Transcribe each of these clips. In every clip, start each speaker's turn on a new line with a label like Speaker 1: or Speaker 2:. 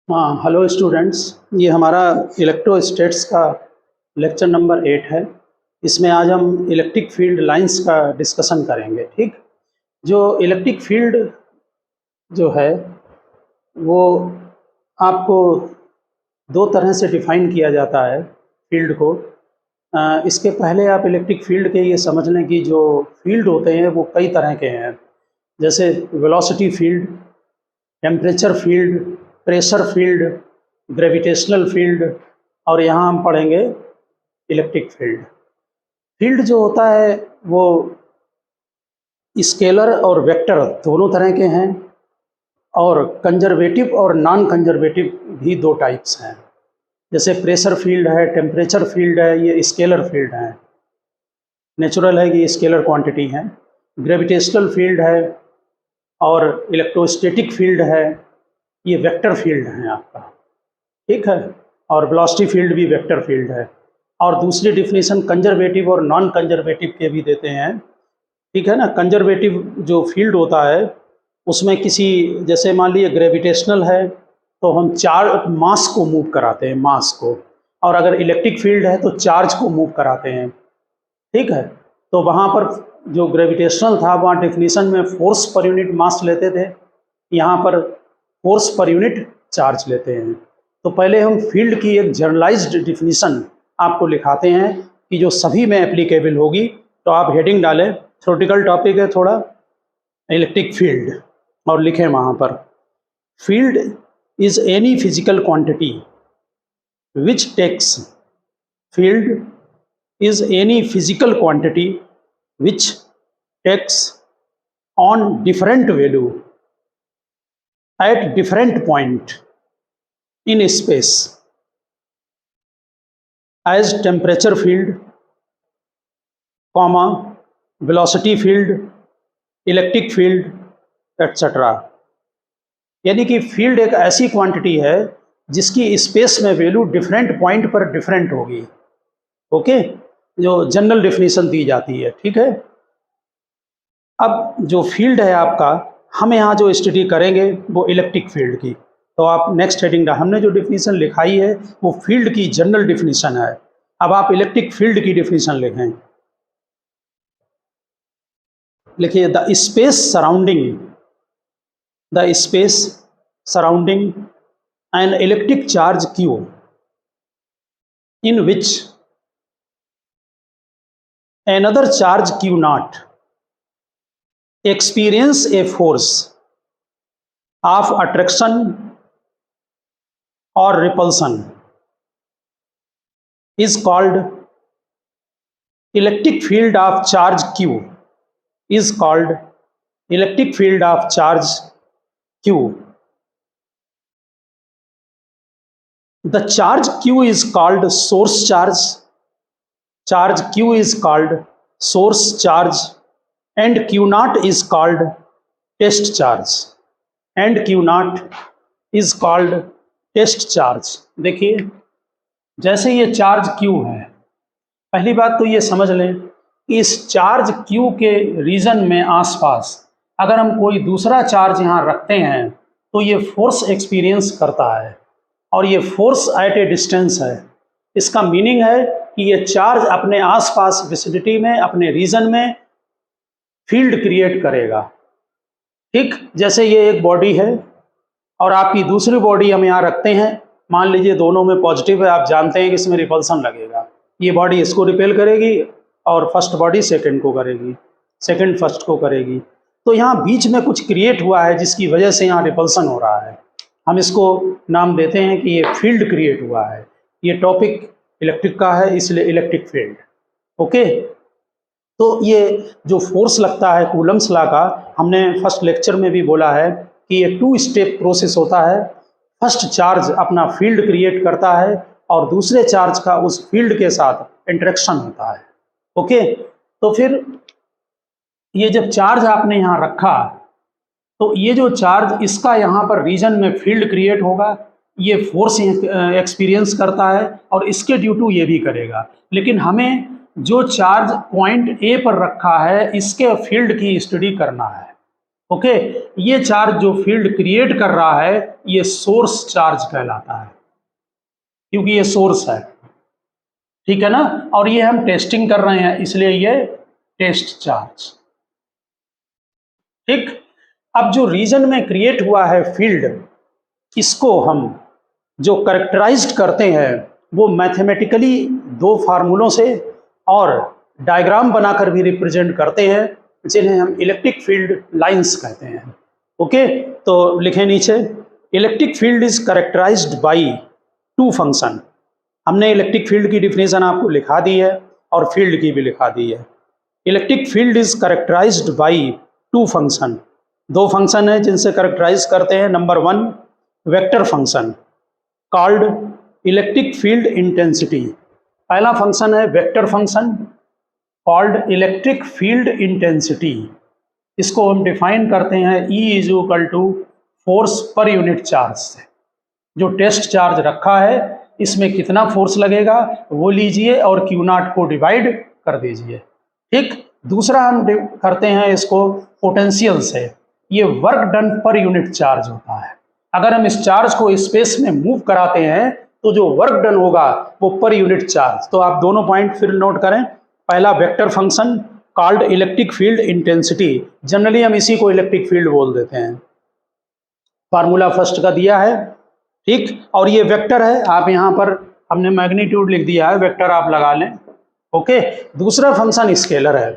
Speaker 1: हाँ, hello students. ये हमारा इलेक्ट्रोस्टैटिक्स का लेक्चर नंबर 8 है। इसमें आज हम इलेक्ट्रिक फील्ड लाइंस का डिस्कशन करेंगे। ठीक, जो इलेक्ट्रिक फील्ड जो है वो आपको दो तरह से डिफाइन किया जाता है फील्ड को। इसके पहले आप इलेक्ट्रिक फील्ड के ये समझ लें कि जो फील्ड होते हैं वो कई तरह के हैं, जैसे velocity field, temperature field, pressure field, gravitational field, और यहाँ हम पढ़ेंगे इलेक्ट्रिक फील्ड। फील्ड जो होता है वो स्केलर और वेक्टर दोनों तरह के हैं, और कंजर्वेटिव और नॉन कंजर्वेटिव भी दो टाइप्स हैं। जैसे प्रेशर फील्ड है, टेम्परेचर फील्ड है, ये स्केलर फील्ड हैं, नेचुरल है कि ये स्केलर क्वांटिटी हैं। ग्रेविटेशनल फील्ड है और इलेक्ट्रोस्टैटिक फील्ड है, ये वेक्टर फील्ड हैं आपका। ठीक है, और वेलोसिटी फील्ड भी वेक्टर फील्ड है। और दूसरी डिफिनीशन कंजर्वेटिव और नॉन कंजर्वेटिव के भी देते हैं। ठीक है ना। कंजर्वेटिव जो फील्ड होता है उसमें किसी, जैसे मान लीजिए ग्रेविटेशनल है तो हम चार्ज मास को मूव कराते हैं, मास को, और अगर इलेक्ट्रिक फील्ड है तो चार्ज को मूव कराते हैं। ठीक है, तो वहाँ पर जो ग्रेविटेशनल था वहाँ डिफिनीशन में फोर्स पर यूनिट मास लेते थे, यहाँ पर फोर्स पर यूनिट चार्ज लेते हैं। तो पहले हम फील्ड की एक जनरलाइज्ड डिफिनीशन आपको लिखाते हैं कि जो सभी में एप्लीकेबल होगी। तो आप हेडिंग डालें, थ्योरेटिकल टॉपिक है थोड़ा, इलेक्ट्रिक फील्ड, और लिखें वहाँ पर, field is any physical quantity which takes, field is any physical quantity which takes on different value at different point in space as temperature field, comma, velocity field, electric field, etc. यानी कि field एक ऐसी quantity है जिसकी space में value different point पर different होगी। Okay, जो जनरल डेफिनेशन दी जाती है। ठीक है, अब जो फील्ड है आपका, हम यहाँ जो स्टडी करेंगे वो इलेक्ट्रिक फील्ड की। तो आप नेक्स्ट हेडिंग, हमने जो डेफिनेशन लिखाई है वो फील्ड की जनरल डेफिनेशन है। अब आप इलेक्ट्रिक फील्ड की डेफिनेशन लिखें, लिखिए the space surrounding an electric charge Q in which another charge Q naught experience a force of attraction or repulsion is called electric field of charge Q, is called electric field of charge Q. The charge Q is called source charge. Charge Q is called source charge, and Q naught is called test charge, and Q naught is called test charge. देखिए, जैसे ये charge Q है, पहली बात तो ये समझ लें कि इस चार्ज Q के रीजन में आसपास अगर हम कोई दूसरा चार्ज यहाँ रखते हैं तो ये फोर्स एक्सपीरियंस करता है, और ये फोर्स एट ए डिस्टेंस है। इसका मीनिंग है कि ये चार्ज अपने आसपास विसिडिटी में, अपने रीजन में फील्ड क्रिएट करेगा। ठीक, जैसे ये एक बॉडी है और आपकी दूसरी बॉडी हम यहाँ रखते हैं, मान लीजिए दोनों में पॉजिटिव है, आप जानते हैं कि इसमें रिपल्सन लगेगा। ये बॉडी इसको रिपेल करेगी और फर्स्ट बॉडी सेकंड को करेगी, सेकंड फर्स्ट को करेगी। तो यहाँ बीच में कुछ क्रिएट हुआ है जिसकी वजह से यहाँ रिपल्सन हो रहा है। हम इसको नाम देते हैं कि ये फील्ड क्रिएट हुआ है। ये टॉपिक इलेक्ट्रिक का है, इसलिए इलेक्ट्रिक फील्ड। ओके, तो ये जो फोर्स लगता है कूलम्स लॉ का, हमने फर्स्ट लेक्चर में भी बोला है कि ये 2 स्टेप प्रोसेस होता है। फर्स्ट चार्ज अपना फील्ड क्रिएट करता है और दूसरे चार्ज का उस फील्ड के साथ इंटरेक्शन होता है। ओके, तो फिर ये जब चार्ज आपने यहाँ रखा तो ये जो चार्ज, इसका यहाँ पर रीजन में फील्ड क्रिएट होगा, ये फोर्स एक्सपीरियंस करता है और इसके ड्यू टू ये भी करेगा। लेकिन हमें जो चार्ज पॉइंट ए पर रखा है इसके फील्ड की स्टडी करना है। ओके, ये चार्ज जो फील्ड क्रिएट कर रहा है ये सोर्स चार्ज कहलाता है, क्योंकि ये सोर्स है, ठीक है ना। और ये हम टेस्टिंग कर रहे हैं इसलिए ये टेस्ट चार्ज। ठीक, अब जो रीजन में क्रिएट हुआ है फील्ड, इसको हम जो करेक्टराइज्ड करते हैं वो मैथमेटिकली दो फार्मूलों से और डायग्राम बनाकर भी रिप्रेजेंट करते हैं, जिन्हें हम इलेक्ट्रिक फील्ड लाइंस कहते हैं। ओके, तो लिखें नीचे, electric field is characterized by two function. हमने इलेक्ट्रिक फील्ड की डिफिनेशन आपको लिखा दी है और फील्ड की भी लिखा दी है। Electric field is characterized by two function, दो फंक्शन है जिनसे करेक्टराइज करते हैं। Number one, vector function called electric field intensity. पहला फंक्शन है vector function called electric field intensity. इसको हम डिफाइन करते हैं E is equal to force per unit charge से। जो टेस्ट चार्ज रखा है इसमें कितना फोर्स लगेगा वो लीजिए और Q नॉट को डिवाइड कर दीजिए। ठीक, दूसरा हम करते हैं इसको पोटेंशियल से। ये वर्क डन पर यूनिट चार्ज होता है। अगर हम इस चार्ज को स्पेस में मूव कराते हैं तो जो वर्क डन होगा वो पर यूनिट चार्ज। तो आप दोनों पॉइंट फिर नोट करें। पहला vector function called electric field intensity, generally हम इसी को इलेक्ट्रिक फील्ड बोल देते हैं। फार्मूला फर्स्ट का दिया है, ठीक, और ये वेक्टर है। आप यहाँ पर हमने मैग्नीट्यूड लिख दिया है, वेक्टर आप लगा लें। ओके, दूसरा फंक्शन स्केलर है।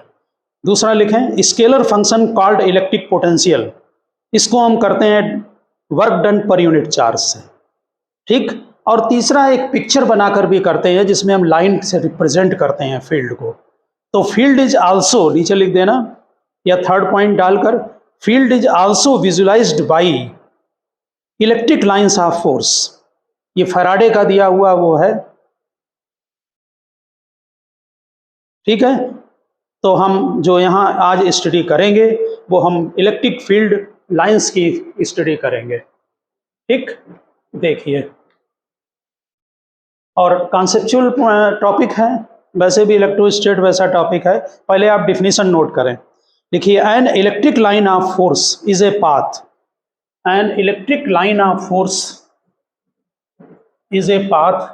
Speaker 1: दूसरा लिखें scalar function called electric potential. इसको हम करते हैं वर्क डन पर यूनिट चार्ज से। ठीक, और तीसरा एक पिक्चर बनाकर भी करते हैं जिसमें हम लाइन से रिप्रेजेंट करते हैं फील्ड को। तो फील्ड इज आल्सो, नीचे लिख देना या थर्ड पॉइंट डालकर, field is also visualised by electric lines of force. ये फैराडे का दिया हुआ वो है, ठीक है। तो हम जो यहाँ आज स्टडी करेंगे वो हम इलेक्ट्रिक फील्ड लाइंस की स्टडी करेंगे। ठीक, देखिए, और कॉन्सेप्चुअल टॉपिक है, वैसे भी इलेक्ट्रोस्टैट वैसा टॉपिक है। पहले आप डिफिनीशन नोट करें। देखिए, an electric line of force is a path. An electric line of force is a path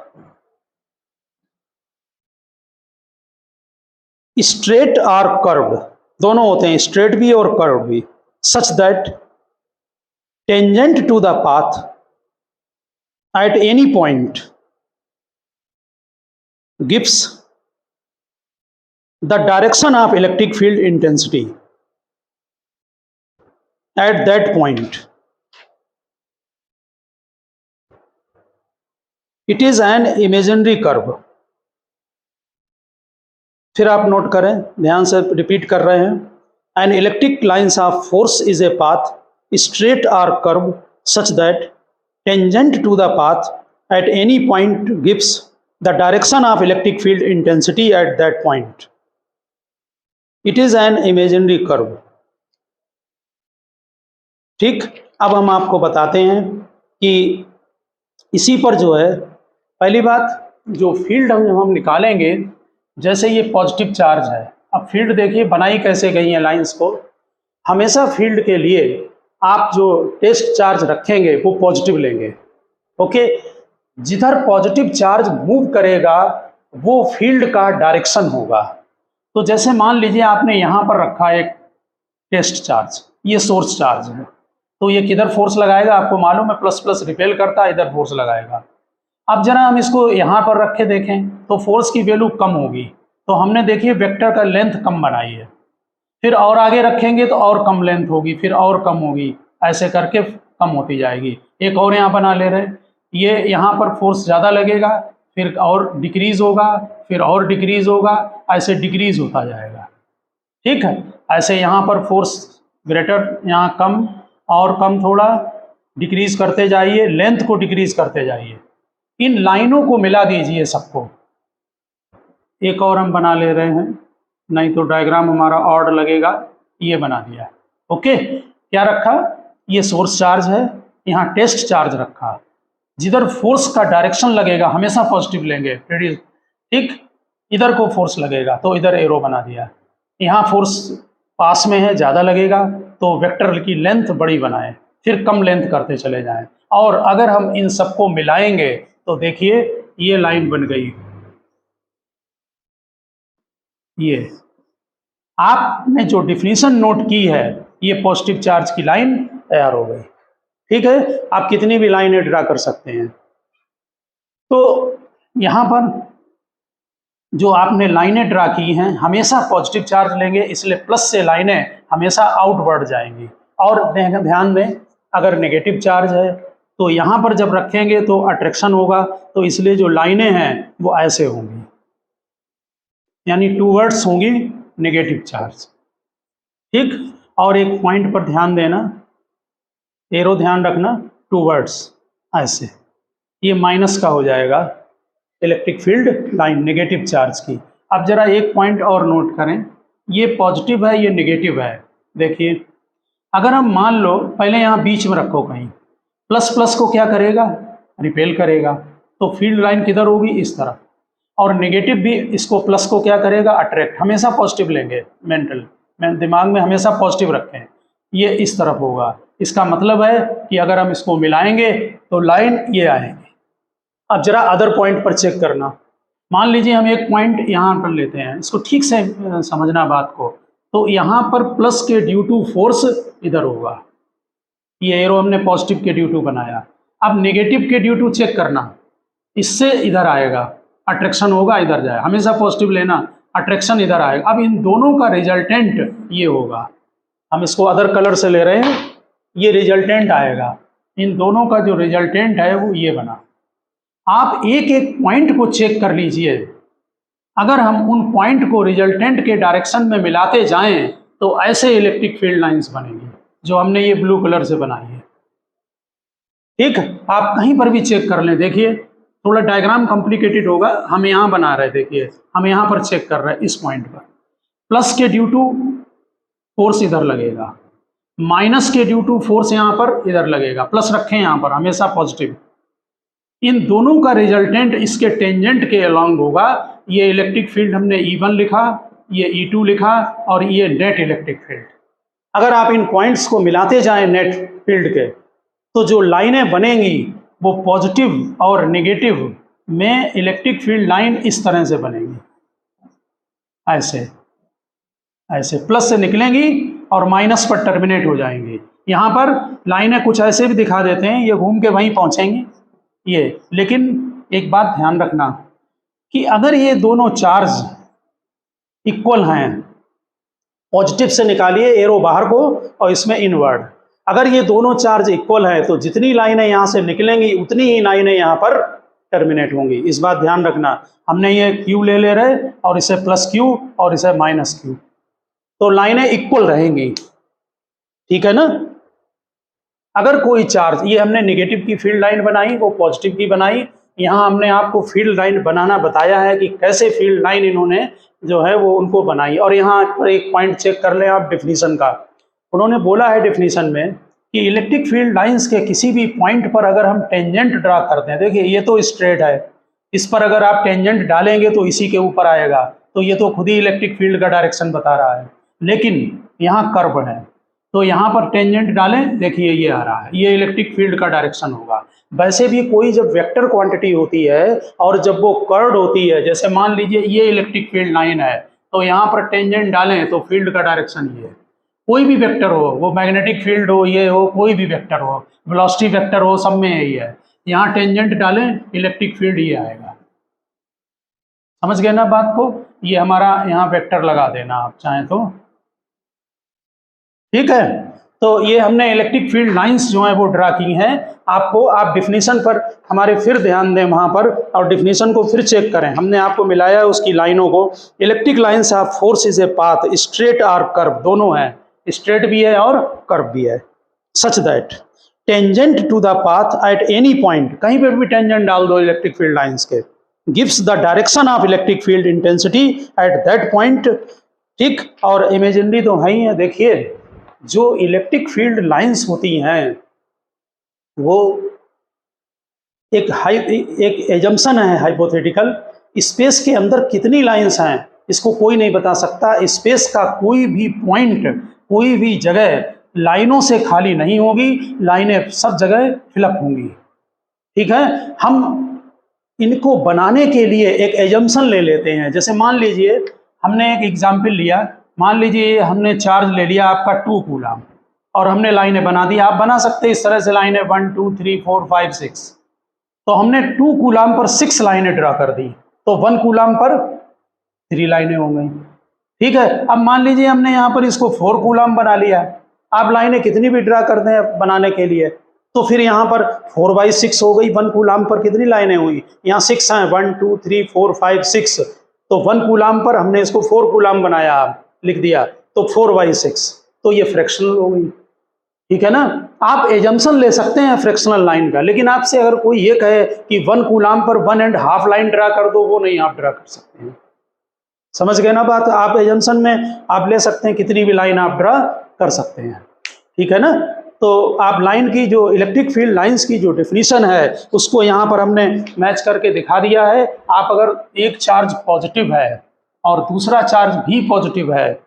Speaker 1: straight और कर्व्ड, दोनों होते हैं, स्ट्रेट भी और कर्व भी, such that tangent to the path at any point gives the direction of electric field intensity at that point. It is an imaginary curve. फिर आप note करें, ध्यान से रिपीट कर रहे हैं। An electric lines of force is a path straight or curve such that tangent to the path at any point gives the direction of electric field intensity at that point. It is an imaginary curve. ठीक, अब हम आपको बताते हैं कि इसी पर जो है, पहली बात जो फील्ड हम निकालेंगे, जैसे ये पॉजिटिव चार्ज है। अब फील्ड देखिए बनाई कैसे गई है लाइंस को। हमेशा फील्ड के लिए आप जो टेस्ट चार्ज रखेंगे वो पॉजिटिव लेंगे। ओके, जिधर पॉजिटिव चार्ज मूव करेगा वो फील्ड का डायरेक्शन होगा। तो जैसे मान लीजिए आपने यहाँ पर रखा एक टेस्ट चार्ज, ये सोर्स चार्ज है, तो ये किधर फोर्स लगाएगा आपको मालूम है, प्लस प्लस रिपेल करता है, इधर फोर्स लगाएगा। अब जरा हम इसको यहाँ पर रख के देखें तो फोर्स की वैल्यू कम होगी। तो हमने देखिए वेक्टर का लेंथ कम बनाई है, फिर और आगे रखेंगे तो और कम लेंथ होगी, फिर और कम होगी, ऐसे करके कम होती जाएगी। एक और यहाँ बना ले रहे हैं, ये यहाँ पर फोर्स ज़्यादा लगेगा, फिर और डिक्रीज होगा, फिर और डिक्रीज होगा, ऐसे डिक्रीज होता जाएगा। ठीक है, ऐसे यहाँ पर फोर्स ग्रेटर, यहाँ कम और कम, थोड़ा डिक्रीज करते जाइए, लेंथ को डिक्रीज करते जाइए। इन लाइनों को मिला दीजिए सबको। एक और हम बना ले रहे हैं, नहीं तो डायग्राम हमारा ऑड लगेगा। ये बना दिया। ओके, क्या रखा, ये सोर्स चार्ज है, यहाँ टेस्ट चार्ज रखा। जिधर फोर्स का डायरेक्शन लगेगा हमेशा पॉजिटिव लेंगे, ठीक, इधर को फोर्स लगेगा तो इधर एरो बना दिया। यहाँ फोर्स पास में है, ज़्यादा लगेगा, तो वेक्टर की लेंथ बड़ी बनाएं, फिर कम लेंथ करते चले जाएं। और अगर हम इन सबको मिलाएंगे तो देखिए ये लाइन बन गई, ये आपने जो डिफिनीशन नोट की है ये पॉजिटिव चार्ज की लाइन तैयार हो गई। ठीक है, आप कितनी भी लाइनें ड्रा कर सकते हैं। तो यहाँ पर जो आपने लाइनें ड्रा की हैं हमेशा पॉजिटिव चार्ज लेंगे, इसलिए प्लस से लाइनें हमेशा आउटवर्ड जाएंगी। और ध्यान दें अगर नेगेटिव चार्ज है तो यहाँ पर जब रखेंगे तो अट्रैक्शन होगा, तो इसलिए जो लाइनें हैं वो ऐसे होंगी, यानी टूवर्ड्स होंगी नेगेटिव चार्ज। ठीक, और एक पॉइंट पर ध्यान देना, एरो ध्यान रखना, टूवर्ड्स ऐसे, ये माइनस का हो जाएगा electric field line negative charge की। अब जरा एक पॉइंट और नोट करें, ये पॉजिटिव है ये नेगेटिव है। देखिए अगर हम मान लो पहले यहाँ बीच में रखो कहीं, प्लस प्लस को क्या करेगा, रिपेल करेगा, तो फील्ड लाइन किधर होगी, इस तरफ। और नेगेटिव भी इसको प्लस को क्या करेगा, अट्रैक्ट। हमेशा पॉजिटिव लेंगे, दिमाग में हमेशा पॉजिटिव रखें, ये इस तरफ होगा। इसका मतलब है कि अगर हम इसको मिलाएंगे तो लाइन ये आएगी। अब जरा अदर पॉइंट पर चेक करना, मान लीजिए हम एक पॉइंट यहाँ पर लेते हैं, इसको ठीक से समझना बात को। तो यहाँ पर प्लस के ड्यू टू फोर्स इधर होगा, ये एरो हमने पॉजिटिव के ड्यू टू बनाया। अब नेगेटिव के ड्यू टू चेक करना, इससे इधर आएगा, अट्रैक्शन होगा, इधर जाए, हमेशा पॉजिटिव लेना, अट्रैक्शन इधर आएगा। अब इन दोनों का रिजल्टेंट ये होगा, हम इसको अदर कलर से ले रहे हैं, ये रिजल्टेंट आएगा, इन दोनों का जो रिजल्टेंट है वो ये बना। आप एक एक पॉइंट को चेक कर लीजिए, अगर हम उन पॉइंट को रिजल्टेंट के डायरेक्शन में मिलाते जाएं तो ऐसे इलेक्ट्रिक फील्ड लाइंस बनेंगी जो हमने ये ब्लू कलर से बनाई है। ठीक, आप कहीं पर भी चेक कर लें, देखिए थोड़ा डायग्राम कॉम्प्लिकेटेड होगा, हम यहाँ बना रहे, देखिए हम यहाँ पर चेक कर रहे हैं, इस पॉइंट पर प्लस के ड्यू टू फोर्स इधर लगेगा, माइनस के ड्यू टू फोर्स यहाँ पर इधर लगेगा, प्लस रखें यहाँ पर हमेशा पॉजिटिव। इन दोनों का रिजल्टेंट इसके टेंजेंट के अलॉन्ग होगा। ये इलेक्ट्रिक फील्ड हमने E1 लिखा, ये E2 लिखा, और ये नेट इलेक्ट्रिक फील्ड। अगर आप इन पॉइंट्स को मिलाते जाएं नेट फील्ड के, तो जो लाइनें बनेंगी वो पॉजिटिव और नेगेटिव में इलेक्ट्रिक फील्ड लाइन इस तरह से बनेगी, ऐसे ऐसे प्लस से निकलेंगी और माइनस पर टर्मिनेट हो जाएंगी। यहाँ पर लाइनें कुछ ऐसे भी दिखा देते हैं, ये घूम के वहीं पहुँचेंगी ये। लेकिन एक बात ध्यान रखना कि अगर ये दोनों चार्ज इक्वल हैं, पॉजिटिव से निकालिए एरो बाहर को और इसमें इनवर्ड, अगर ये दोनों चार्ज इक्वल है तो जितनी लाइनें यहाँ से निकलेंगी उतनी ही लाइनें यहाँ पर टर्मिनेट होंगी। इस बात ध्यान रखना, हमने ये Q ले रहे और इसे प्लस Q और इसे माइनस Q, तो लाइनें इक्वल रहेंगी। ठीक है ना। अगर कोई चार्ज, ये हमने नेगेटिव की फील्ड लाइन बनाई, वो पॉजिटिव की बनाई, यहाँ हमने आपको फील्ड लाइन बनाना बताया है कि कैसे फील्ड लाइन इन्होंने जो है वो उनको बनाई। और यहाँ पर एक पॉइंट चेक कर लें आप डेफिनीशन का, उन्होंने बोला है डेफिनीशन में कि इलेक्ट्रिक फील्ड लाइंस के किसी भी पॉइंट पर अगर हम टेंजेंट ड्रा करते हैं, देखिए ये तो स्ट्रेट है, इस पर अगर आप टेंजेंट डालेंगे तो इसी के ऊपर आएगा, तो ये तो खुद ही इलेक्ट्रिक फील्ड का डायरेक्शन बता रहा है। लेकिन यहाँ कर्व है, तो यहाँ पर टेंजेंट डालें, देखिए ये आ रहा है, ये इलेक्ट्रिक फील्ड का डायरेक्शन होगा। वैसे भी कोई जब वेक्टर क्वांटिटी होती है और जब वो कर्व्ड होती है, जैसे मान लीजिए ये इलेक्ट्रिक फील्ड लाइन है, तो यहाँ पर टेंजेंट डालें तो फील्ड का डायरेक्शन ये है। कोई भी वेक्टर हो, वो मैग्नेटिक फील्ड हो, ये हो, कोई भी वेक्टर हो, वेलोसिटी वेक्टर हो, सब में यही है। यहाँ टेंजेंट डालें, इलेक्ट्रिक फील्ड ये आएगा। समझ गए ना बात को। ये हमारा यहाँ वेक्टर लगा देना आप चाहें तो, ठीक है। तो ये हमने इलेक्ट्रिक फील्ड लाइंस जो है वो ड्रा की हैं। आपको, आप डिफिनीशन पर हमारे फिर ध्यान दें वहाँ पर, और डिफिनीशन को फिर चेक करें। हमने आपको मिलाया है उसकी लाइनों को। Electric lines of force is a path straight और कर्व, दोनों है, स्ट्रेट भी है और कर्व भी है, such that tangent to the path at any point, कहीं पर भी टेंजेंट डाल दो इलेक्ट्रिक फील्ड लाइंस के, gives the direction of electric field intensity at that point. ठीक, और इमेजिनरी तो है ही है। देखिए जो इलेक्ट्रिक फील्ड लाइंस होती हैं वो एक एजम्पशन है, हाइपोथेटिकल। स्पेस के अंदर कितनी लाइंस हैं इसको कोई नहीं बता सकता। स्पेस का कोई भी पॉइंट, कोई भी जगह लाइनों से खाली नहीं होगी, लाइनें सब जगह फिलअप होंगी। ठीक है, हम इनको बनाने के लिए एक एजम्पशन ले लेते हैं। जैसे मान लीजिए हमने एक एग्जाम्पल लिया, मान लीजिए हमने चार्ज ले लिया आपका 2 कूलम और हमने लाइनें बना दी। आप बना सकते हैं इस तरह से लाइनें 1 2 3 4 5 6। तो हमने 2 कूलम पर 6 लाइनें ड्रा कर दी, तो 1 कूलम पर 3 लाइनें हो गई। ठीक है, अब मान लीजिए हमने यहाँ पर इसको 4 कूलम बना लिया। आप लाइनें कितनी भी ड्रा कर दें बनाने के लिए, तो फिर यहाँ पर 4/6 हो गई। 1 कूलम पर कितनी लाइनें हुई, यहाँ 6 हैं, 1 2 3 4 5 6। तो 1 कूलम पर हमने इसको 4 कूलम बनाया, लिख दिया, तो 4/6, तो ये फ्रैक्शनल हो गई। ठीक है ना, आप एजम्पशन ले सकते हैं फ्रैक्शनल लाइन का, लेकिन आपसे अगर कोई ये कहे कि 1 कूलम पर 1.5 लाइन ड्रा कर दो, वो नहीं आप ड्रा कर सकते हैं। समझ गए ना बात। आप एजम्पशन में आप ले सकते हैं कितनी भी लाइन आप ड्रा कर सकते हैं। ठीक है ना, तो आप लाइन की जो इलेक्ट्रिक फील्ड लाइंस की जो डेफिनेशन है उसको यहाँ पर हमने मैच करके दिखा दिया है। आप अगर एक चार्ज पॉजिटिव है और दूसरा चार्ज भी पॉजिटिव है,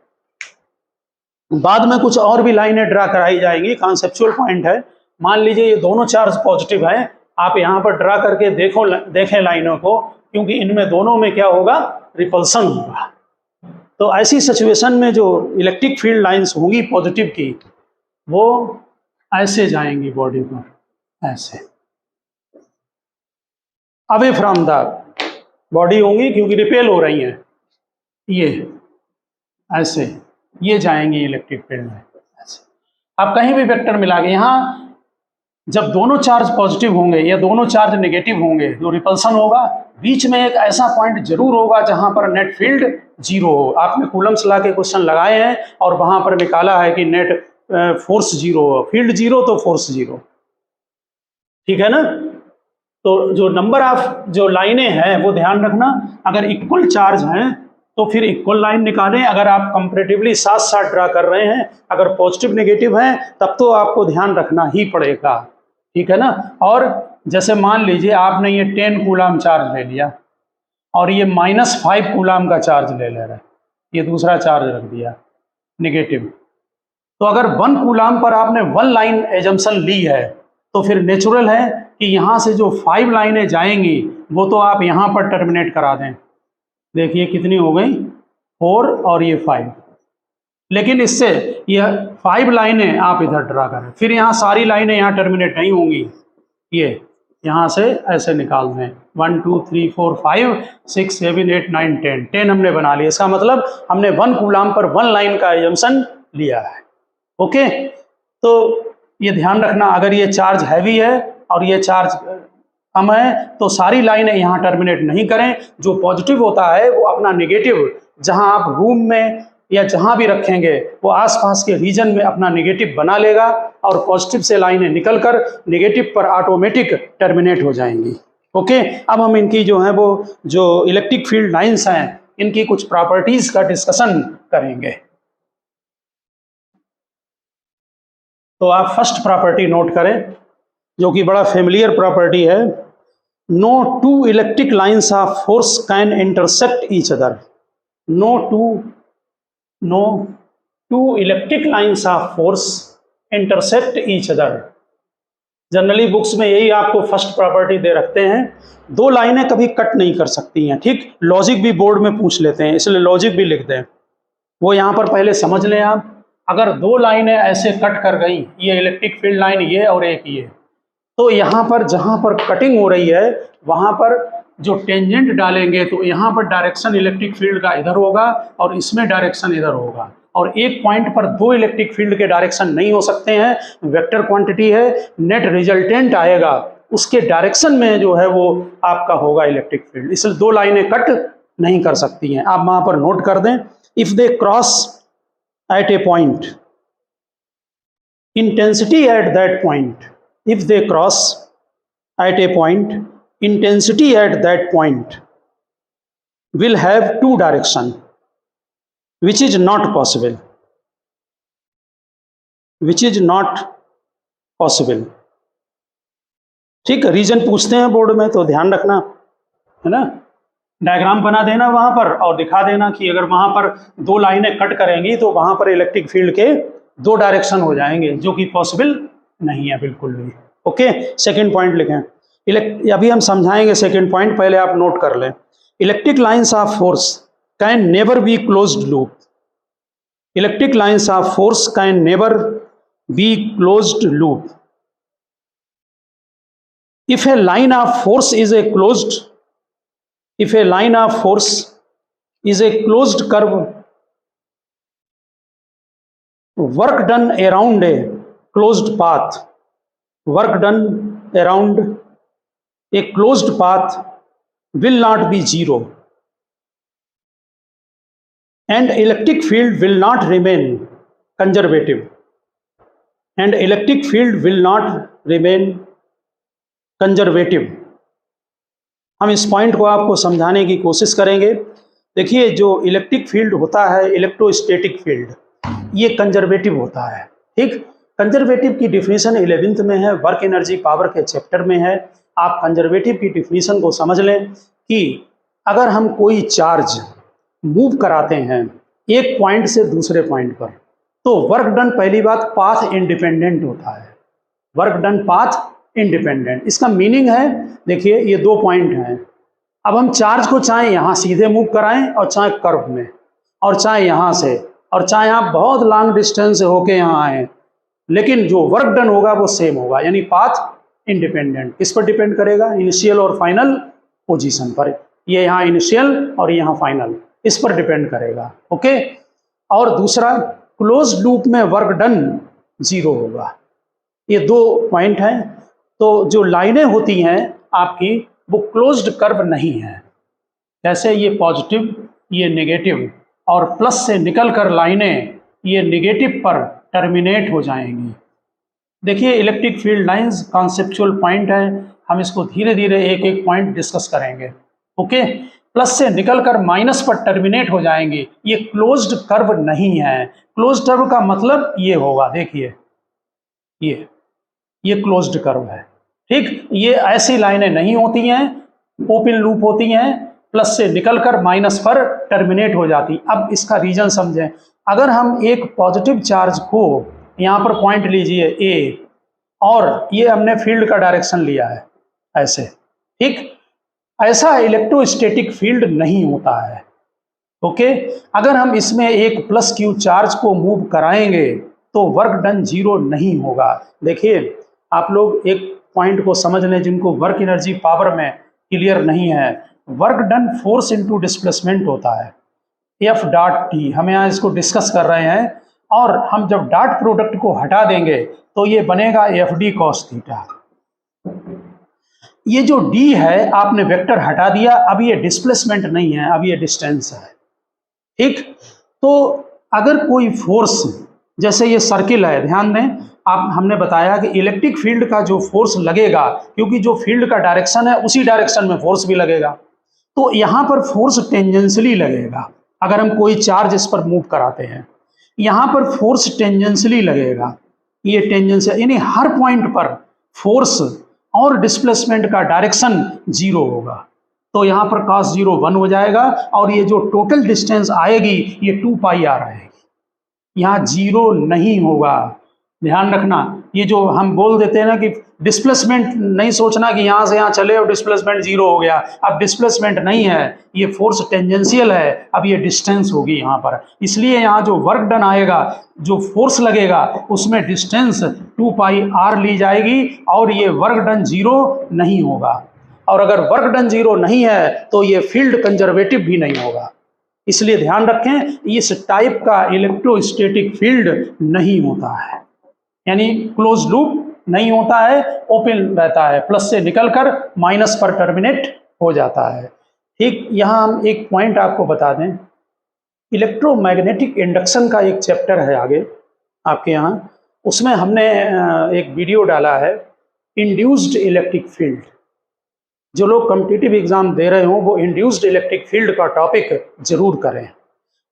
Speaker 1: बाद में कुछ और भी लाइनें ड्रा कराई जाएंगी, कॉन्सेप्चुअल पॉइंट है। मान लीजिए ये दोनों चार्ज पॉजिटिव है, आप यहाँ पर ड्रा करके देखें लाइनों को, क्योंकि इनमें दोनों में क्या होगा, रिपल्सन होगा। तो ऐसी सिचुएशन में जो इलेक्ट्रिक फील्ड लाइंस होंगी पॉजिटिव की, वो ऐसे जाएंगी बॉडी पर, ऐसे अवे फ्रॉम द बॉडी होंगी, क्योंकि रिपेल हो रही हैं, ये ऐसे ये जाएंगी इलेक्ट्रिक फील्ड में ऐसे। आप कहीं भी वेक्टर मिला के, यहाँ जब दोनों चार्ज पॉजिटिव होंगे या दोनों चार्ज नेगेटिव होंगे, जो रिपल्सन होगा, बीच में एक ऐसा पॉइंट जरूर होगा जहां पर नेट फील्ड 0 हो। आपने कूलम्स ला के क्वेश्चन लगाए हैं और वहां पर निकाला है कि नेट फोर्स 0 हो, फील्ड 0 तो फोर्स 0। ठीक है ना, तो जो नंबर ऑफ जो लाइनें हैं वो ध्यान रखना। अगर इक्वल चार्ज हैं तो फिर इक्वल लाइन निकालें। अगर आप कंपैरेटिवली साथ साथ ड्रा कर रहे हैं, अगर पॉजिटिव नेगेटिव हैं, तब तो आपको ध्यान रखना ही पड़ेगा। ठीक है ना, और जैसे मान लीजिए आपने ये 10 कूलम चार्ज ले लिया और ये -5 कूलम का चार्ज ले रहा है, ये दूसरा चार्ज रख दिया नेगेटिव। तो अगर 1 कूलम पर आपने 1 लाइन एजम्पशन ली है, तो फिर नेचुरल है कि यहाँ से जो 5 लाइनें जाएंगी वो तो आप यहाँ पर टर्मिनेट करा दें। देखिए कितनी हो गई, 4 और ये 5। लेकिन इससे यह 5 लाइनें आप इधर ड्रा करें, फिर यहाँ सारी लाइनें यहाँ टर्मिनेट नहीं होंगी, ये यहाँ से ऐसे निकाल दें। 1 2 3 4 5 6 7 8 9 10 10 हमने बना लिया। इसका मतलब हमने 1 कूलम पर 1 लाइन का एजम्पशन लिया है। ओके, तो ये ध्यान रखना, अगर ये चार्ज हैवी है और ये चार्ज कम है तो सारी लाइनें यहाँ टर्मिनेट नहीं करें। जो पॉजिटिव होता है वो अपना नेगेटिव, जहाँ आप रूम में या जहाँ भी रखेंगे, वो आसपास के रीजन में अपना नेगेटिव बना लेगा और पॉजिटिव से लाइनें निकलकर नेगेटिव पर ऑटोमेटिक टर्मिनेट हो जाएंगी। ओके, अब हम इनकी जो है वो जो इलेक्ट्रिक फील्ड लाइंस हैं, इनकी कुछ प्रॉपर्टीज का डिस्कशन करेंगे। तो आप फर्स्ट प्रॉपर्टी नोट करें, जो कि बड़ा फेमिलियर प्रॉपर्टी है। No 2 electric lines of force can intersect each other. No two electric lines of force intersect each other. Generally books में यही आपको फर्स्ट प्रॉपर्टी दे रखते हैं। 2 लाइनें कभी कट नहीं कर सकती हैं। ठीक, लॉजिक भी बोर्ड में पूछ लेते हैं, इसलिए लॉजिक भी लिख दें, वो यहाँ पर पहले समझ लें आप। अगर 2 लाइनें ऐसे कट कर गई, ये इलेक्ट्रिक फील्ड लाइन ये और एक ये, तो यहाँ पर जहाँ पर कटिंग हो रही है वहाँ पर जो टेंजेंट डालेंगे तो यहाँ पर डायरेक्शन इलेक्ट्रिक फील्ड का इधर होगा और इसमें डायरेक्शन इधर होगा। और एक पॉइंट पर 2 इलेक्ट्रिक फील्ड के डायरेक्शन नहीं हो सकते हैं, वेक्टर क्वांटिटी है, नेट रिजल्टेंट आएगा, उसके डायरेक्शन में जो है वो आपका होगा इलेक्ट्रिक फील्ड। इसलिए 2 लाइनें कट नहीं कर सकती हैं। आप वहाँ पर नोट कर दें, if they cross at a point, intensity at that point, if they cross at a point, intensity at that point will have 2 direction, which is not possible, which is not possible। ठीक, reason पूछते हैं board में तो ध्यान रखना, है ना। Diagram बना देना वहां पर और दिखा देना कि अगर वहां पर 2 लाइनें कट करेंगी तो वहां पर इलेक्ट्रिक फील्ड के दो डायरेक्शन हो जाएंगे, जो कि पॉसिबल नहीं है बिल्कुल भी। ओके, सेकंड पॉइंट लिखें। अभी हम समझाएंगे सेकंड पॉइंट, पहले आप नोट कर लें। Electric lines of force can never be closed loop. Electric lines of force can never be closed loop. If a line of force is a closed, if a line of force is a closed curve, work done around a closed path, work done around a closed path will not be zero, and electric field will not remain conservative, and electric field will not remain conservative. हम इस point को आपको समझाने की कोशिश करेंगे। देखिए, जो इलेक्ट्रिक फील्ड होता है, इलेक्ट्रोस्टैटिक फील्ड, ये कंजर्वेटिव होता है। ठीक, कंजर्वेटिव की डिफिनीशन 11th में है, वर्क एनर्जी पावर के चैप्टर में है। आप कंजर्वेटिव की डिफिनीशन को समझ लें कि अगर हम कोई चार्ज मूव कराते हैं एक पॉइंट से दूसरे पॉइंट पर, तो वर्क डन, पहली बात, पाथ इंडिपेंडेंट होता है। वर्क डन पाथ इंडिपेंडेंट, इसका मीनिंग है, देखिए ये दो पॉइंट हैं। अब हम चार्ज को चाहे यहाँ सीधे मूव कराएं और चाहे कर्व में, और चाहे यहाँ से, और चाहे आप बहुत लॉन्ग डिस्टेंस से होके यहाँ आए, लेकिन जो वर्क डन होगा वो सेम होगा, यानी पाथ इंडिपेंडेंट। किस पर डिपेंड करेगा? इनिशियल और फाइनल पोजीशन पर। ये यहाँ इनिशियल और यहाँ फाइनल, इस पर डिपेंड करेगा। ओके, और दूसरा, क्लोज लूप में वर्क डन जीरो होगा। ये दो पॉइंट हैं। तो जो लाइनें होती हैं आपकी, वो क्लोज्ड कर्व नहीं है। जैसे ये पॉजिटिव, ये नेगेटिव, और प्लस से निकलकर लाइनें ये नेगेटिव पर टर्मिनेट हो जाएंगी। देखिए, electric field lines conceptual point है, हम इसको धीरे धीरे एक एक पॉइंट डिस्कस करेंगे। ओके, प्लस से निकलकर माइनस पर टर्मिनेट हो जाएंगी, ये क्लोज्ड कर्व नहीं है। क्लोज्ड कर्व का मतलब ये होगा, देखिए ये क्लोज्ड कर्व है। ठीक, ये ऐसी लाइनें नहीं होती हैं, ओपन लूप होती हैं, प्लस से निकलकर माइनस पर टर्मिनेट हो जाती। अब इसका रीजन समझें। अगर हम एक पॉजिटिव चार्ज को, यहाँ पर पॉइंट लीजिए ए, और ये हमने फील्ड का डायरेक्शन लिया है ऐसे, ठीक, ऐसा इलेक्ट्रोस्टैटिक फील्ड नहीं होता है। ओके, अगर हम इसमें एक प्लस क्यू चार्ज को मूव कराएंगे तो वर्क डन जीरो नहीं होगा। देखिए, आप लोग एक पॉइंट को समझ लें, जिनको वर्क एनर्जी पावर में क्लियर नहीं है। Work done force into displacement होता है, एफ डॉट टी। हम यहाँ इसको डिस्कस कर रहे हैं, और हम जब डॉट प्रोडक्ट को हटा देंगे तो ये बनेगा एफ डी कॉस थीटा। ये जो डी है, आपने वेक्टर हटा दिया, अब ये डिस्प्लेसमेंट नहीं है, अब ये डिस्टेंस है। ठीक, तो अगर कोई फोर्स, जैसे ये सर्किल है, ध्यान दें, आप, हमने बताया कि इलेक्ट्रिक फील्ड का जो फोर्स लगेगा, क्योंकि जो फील्ड का डायरेक्शन है उसी डायरेक्शन में फोर्स भी लगेगा, तो यहाँ पर फोर्स टेंजेंशियली लगेगा। अगर हम कोई चार्ज इस पर मूव कराते हैं, यहाँ पर फोर्स टेंजेंशियली लगेगा, ये टेंजेंशियल, यानी हर पॉइंट पर फोर्स और डिस्प्लेसमेंट का डायरेक्शन जीरो होगा। तो यहाँ पर cos 0 1 हो जाएगा, और ये जो टोटल डिस्टेंस आएगी ये 2 पाई आर आएगी, यहाँ जीरो नहीं होगा। ध्यान रखना, ये जो हम बोल देते हैं ना कि डिस्प्लेसमेंट, नहीं सोचना कि यहाँ से यहाँ चले और डिस्प्लेसमेंट जीरो हो गया। अब डिस्प्लेसमेंट नहीं है, ये फोर्स टेंजेंशियल है, अब ये डिस्टेंस होगी यहाँ पर। इसलिए यहाँ जो वर्क डन आएगा, जो फोर्स लगेगा, उसमें डिस्टेंस 2 पाई आर ली जाएगी, और ये वर्क डन जीरो नहीं होगा। और अगर वर्क डन जीरो नहीं है तो ये फील्ड कंजर्वेटिव भी नहीं होगा। इसलिए ध्यान रखें, इस टाइप का इलेक्ट्रोस्टैटिक फील्ड नहीं होता है, यानी क्लोज लूप नहीं होता है, ओपन रहता है, प्लस से निकलकर माइनस पर टर्मिनेट हो जाता है। ठीक, यहाँ हम एक पॉइंट आपको बता दें, इलेक्ट्रोमैग्नेटिक इंडक्शन का एक चैप्टर है आगे आपके यहाँ, उसमें हमने एक वीडियो डाला है, इंड्यूस्ड इलेक्ट्रिक फील्ड। जो लोग कॉम्पिटिटिव एग्जाम दे रहे हों वो इंड्यूस्ड इलेक्ट्रिक फील्ड का टॉपिक जरूर करें।